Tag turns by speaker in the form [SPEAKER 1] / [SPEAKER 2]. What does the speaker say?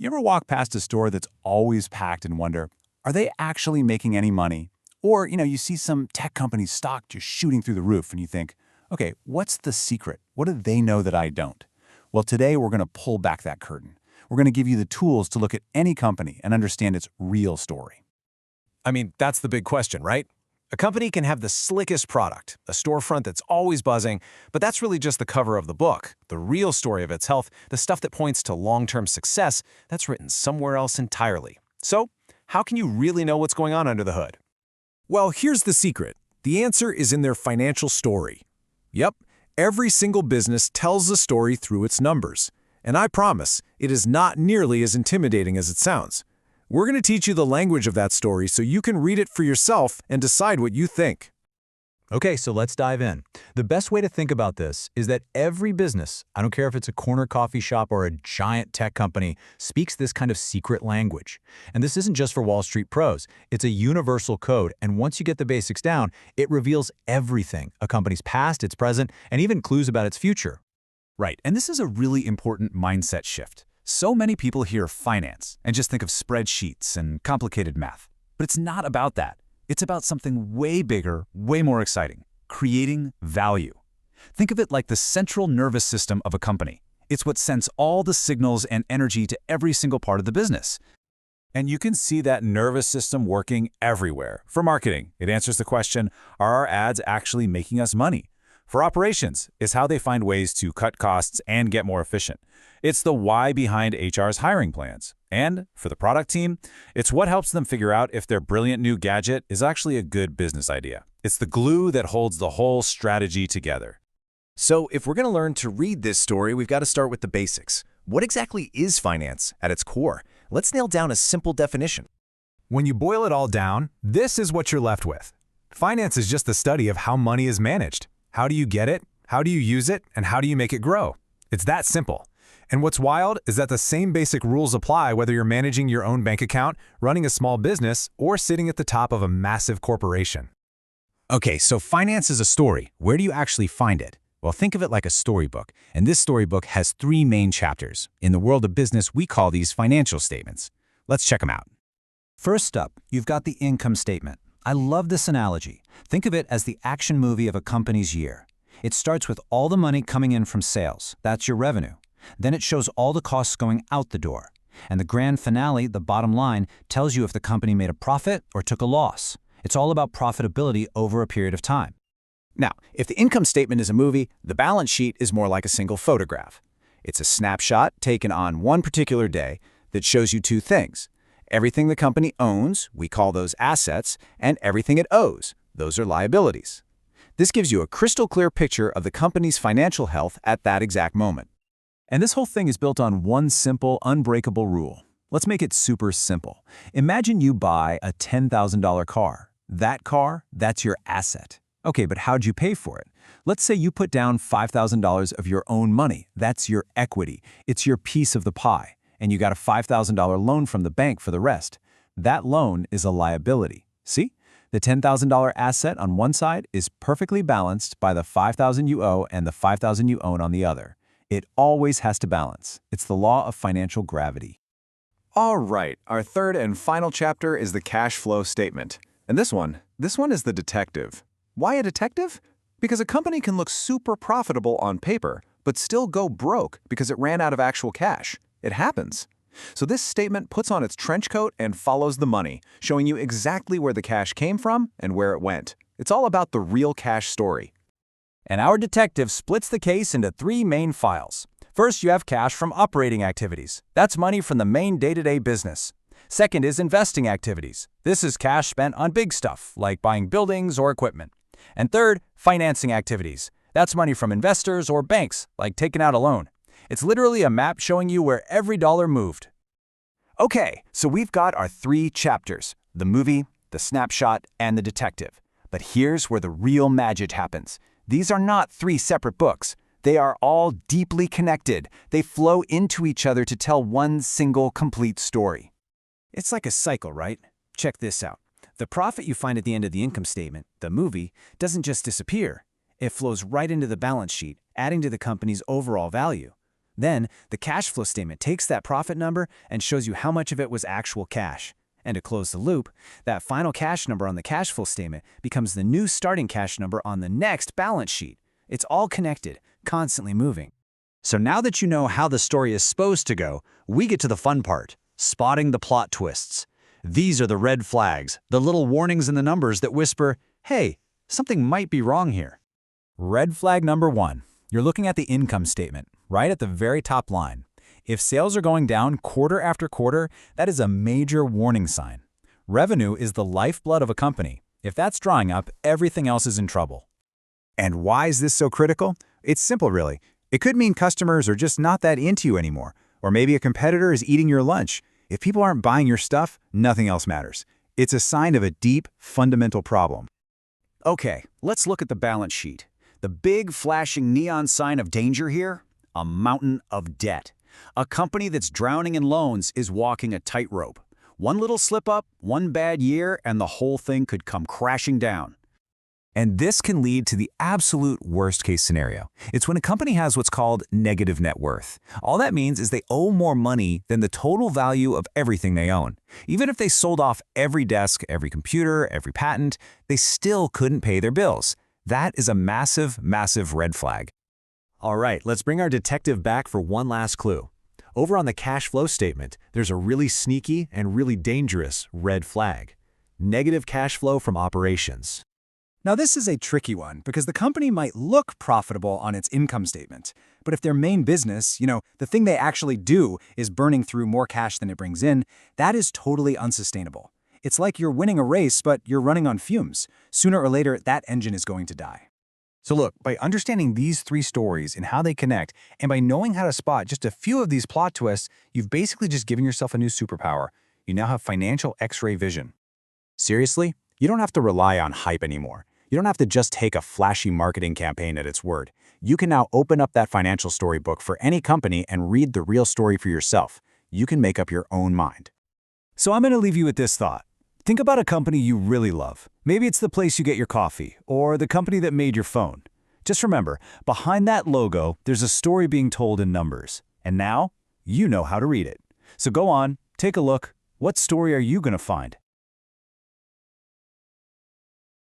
[SPEAKER 1] You ever walk past a store that's always packed and wonder, are they actually making any money? Or, you see some tech company's stock just shooting through the roof and you think, okay, what's the secret? What do they know that I don't? Well, today we're going to pull back that curtain. We're going to give you the tools to look at any company and understand its real story.
[SPEAKER 2] I mean, that's the big question, right? A company can have the slickest product, a storefront that's always buzzing, but that's really just the cover of the book. The real story of its health, the stuff that points to long-term success, that's written somewhere else entirely. So, how can you really know what's going on under the hood? Well, here's the secret. The answer is in their financial story. Yep, every single business tells a story through its numbers. And I promise, it is not nearly as intimidating as it sounds. We're going to teach you the language of that story so you can read it for yourself and decide what you think.
[SPEAKER 3] Okay, so let's dive in. The best way to think about this is that every business, I don't care if it's a corner coffee shop or a giant tech company, speaks this kind of secret language. And this isn't just for Wall Street pros. It's a universal code, and once you get the basics down, it reveals everything, a company's past, its present, and even clues about its future.
[SPEAKER 1] Right, and this is a really important mindset shift. So many people hear finance and just think of spreadsheets and complicated math. But it's not about that. It's about something way bigger, way more exciting, creating value. Think of it like the central nervous system of a company. It's what sends all the signals and energy to every single part of the business. And you can see that nervous system working everywhere. For marketing, it answers the question, are our ads actually making us money? For operations, it's how they find ways to cut costs and get more efficient. It's the why behind HR's hiring plans. And for the product team, it's what helps them figure out if their brilliant new gadget is actually a good business idea. It's the glue that holds the whole strategy together.
[SPEAKER 2] So if we're going to learn to read this story, we've got to start with the basics. What exactly is finance at its core? Let's nail down a simple definition.
[SPEAKER 3] When you boil it all down, this is what you're left with. Finance is just the study of how money is managed. How do you get it? How do you use it? And how do you make it grow? It's that simple. And what's wild is that the same basic rules apply whether you're managing your own bank account, running a small business, or sitting at the top of a massive corporation.
[SPEAKER 1] Okay, so finance is a story. Where do you actually find it? Well, think of it like a storybook, and this storybook has 3 main chapters. In the world of business, we call these financial statements. Let's check them out.
[SPEAKER 4] First up, you've got the income statement. I love this analogy. Think of it as the action movie of a company's year. It starts with all the money coming in from sales. That's your revenue. Then it shows all the costs going out the door. And the grand finale, the bottom line, tells you if the company made a profit or took a loss. It's all about profitability over a period of time.
[SPEAKER 2] Now, if the income statement is a movie, the balance sheet is more like a single photograph. It's a snapshot taken on one particular day that shows you 2 things. Everything the company owns, we call those assets, and everything it owes, those are liabilities. This gives you a crystal clear picture of the company's financial health at that exact moment.
[SPEAKER 1] And this whole thing is built on one simple, unbreakable rule. Let's make it super simple. Imagine you buy a $10,000 car. That car, that's your asset. Okay, but how'd you pay for it? Let's say you put down $5,000 of your own money. That's your equity. It's your piece of the pie. And you got a $5,000 loan from the bank for the rest. That loan is a liability. See? The $10,000 asset on one side is perfectly balanced by the $5,000 you owe and the $5,000 you own on the other. It always has to balance. It's the law of financial gravity.
[SPEAKER 2] All right, our third and final chapter is the cash flow statement. And this one is the detective. Why a detective? Because a company can look super profitable on paper, but still go broke because it ran out of actual cash. It happens. So this statement puts on its trench coat and follows the money, showing you exactly where the cash came from and where it went. It's all about the real cash story.
[SPEAKER 4] And our detective splits the case into 3 main files. First, you have cash from operating activities. That's money from the main day-to-day business. Second is investing activities. This is cash spent on big stuff, like buying buildings or equipment. And third, financing activities. That's money from investors or banks, like taking out a loan. It's literally a map showing you where every dollar moved.
[SPEAKER 2] Okay, so we've got our 3 chapters, the movie, the snapshot, and the detective. But here's where the real magic happens. These are not 3 separate books. They are all deeply connected. They flow into each other to tell one single complete story.
[SPEAKER 5] It's like a cycle, right? Check this out. The profit you find at the end of the income statement, the movie, doesn't just disappear. It flows right into the balance sheet, adding to the company's overall value. Then, the cash flow statement takes that profit number and shows you how much of it was actual cash. And to close the loop, that final cash number on the cash flow statement becomes the new starting cash number on the next balance sheet. It's all connected, constantly moving.
[SPEAKER 3] So now that you know how the story is supposed to go, we get to the fun part, spotting the plot twists. These are the red flags, the little warnings in the numbers that whisper, hey, something might be wrong here.
[SPEAKER 4] Red flag number 1. You're looking at the income statement, right at the very top line. If sales are going down quarter after quarter, that is a major warning sign. Revenue is the lifeblood of a company. If that's drying up, everything else is in trouble.
[SPEAKER 6] And why is this so critical? It's simple, really. It could mean customers are just not that into you anymore, or maybe a competitor is eating your lunch. If people aren't buying your stuff, nothing else matters. It's a sign of a deep, fundamental problem.
[SPEAKER 5] Okay, let's look at the balance sheet. The big flashing neon sign of danger here? A mountain of debt. A company that's drowning in loans is walking a tightrope. One little slip up, one bad year, and the whole thing could come crashing down.
[SPEAKER 1] And this can lead to the absolute worst-case scenario. It's when a company has what's called negative net worth. All that means is they owe more money than the total value of everything they own. Even if they sold off every desk, every computer, every patent, they still couldn't pay their bills. That is a massive, massive red flag.
[SPEAKER 3] All right, let's bring our detective back for one last clue. Over on the cash flow statement, there's a really sneaky and really dangerous red flag. Negative cash flow from operations.
[SPEAKER 4] Now this is a tricky one because the company might look profitable on its income statement, but if their main business, the thing they actually do is burning through more cash than it brings in, that is totally unsustainable. It's like you're winning a race, but you're running on fumes. Sooner or later, that engine is going to die.
[SPEAKER 6] So look, by understanding these 3 stories and how they connect, and by knowing how to spot just a few of these plot twists, you've basically just given yourself a new superpower. You now have financial X-ray vision.
[SPEAKER 3] Seriously, you don't have to rely on hype anymore. You don't have to just take a flashy marketing campaign at its word. You can now open up that financial storybook for any company and read the real story for yourself. You can make up your own mind.
[SPEAKER 1] So I'm going to leave you with this thought. Think about a company you really love. Maybe it's the place you get your coffee, or the company that made your phone. Just remember, behind that logo, there's a story being told in numbers. And now, you know how to read it. So go on, take a look. What story are you going to find?